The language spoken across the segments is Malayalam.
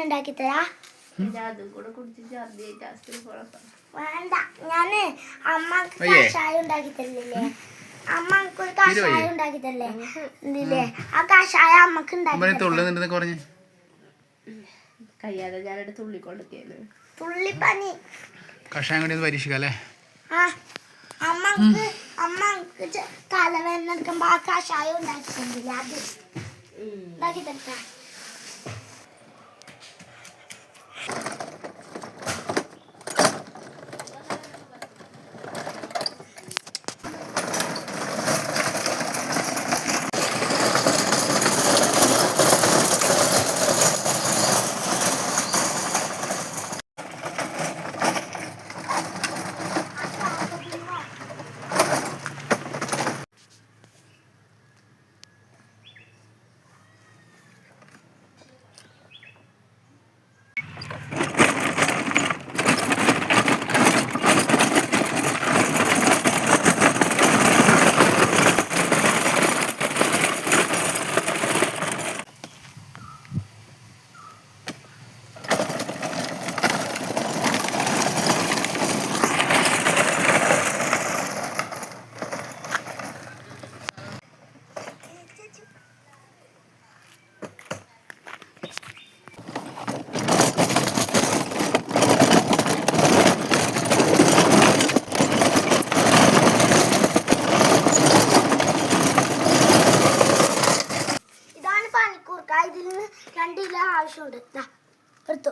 ഉണ്ടാക്കി തരാ. വേണ്ട, ഞാന് അമ്മക്ക് കഷായം ഉണ്ടാക്കി തരില്ലേ? അമ്മക്ക് ഒരു കഷായം ഉണ്ടാക്കി തരില്ലേ? എന്തില്ലേ ആ കഷായം അമ്മക്ക് ഉണ്ടാക്കി കയ്യാതെ ഞാനോട് തുള്ളിക്കൊടുത്തിയത് തുള്ളിപ്പനി കഷായം കൂടി പരീക്ഷിക്കല്ലേ? അമ്മക്ക് തലവേദന എടുക്കുമ്പോ ആ കഷായം ഉണ്ടാക്കിട്ടില്ല, അത് ഉണ്ടാക്കി തരട്ടെ. ഇതിന് 2 കിലോ ആവശ്യമുണ്ട്. എടുത്തു.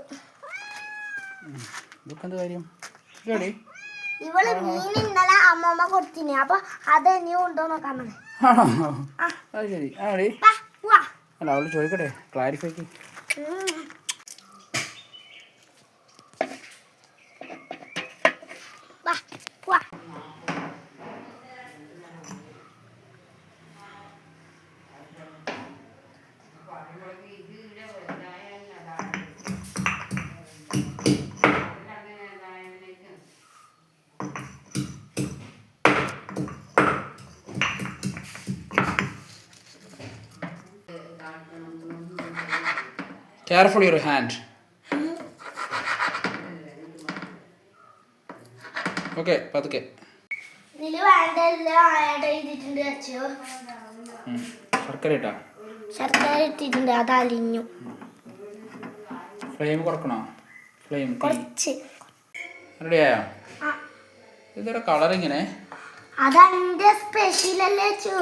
ഇവള് മീൻ ഇന്നലെ അമ്മമ്മ കൊടുത്തിനെ, അപ്പൊ അത് ഇനി ഉണ്ടോ നോക്കാൻ മതി. ചോദിക്കട്ടെ, clarify. Careful your hand. Okay, പതുക്കെ. ഇതില് വേണ്ടല്ലോ ആഡ് ചെയ്തിട്ടുണ്ട് വെച്ചോ. ശർക്കര ഇട്ടാ? ശർക്കര ഇട്ടിട്ടുണ്ട്, അത് അലിഞ്ഞു. ഫ്ലെയിം കുറക്കണോ? ഫ്ലെയിം കുറച്ച്. റെഡിയായോ? ഇതൊരു കളർ ഇങ്ങനെ. അതെന്റെ സ്പെഷ്യൽ അല്ലേ ചോ.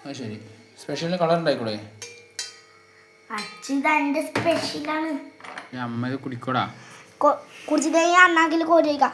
അത് ശരി, സ്പെഷ്യൽ കളർ ഉണ്ടായിക്കൂടെ? അച്ഛൻ്റെ സ്പെഷ്യലാണ്. അമ്മ ഇത് കുടിക്കോടാ. കുടിച്ചിട്ട് അണ്ണാക്കിൽ കോരിക്കാം.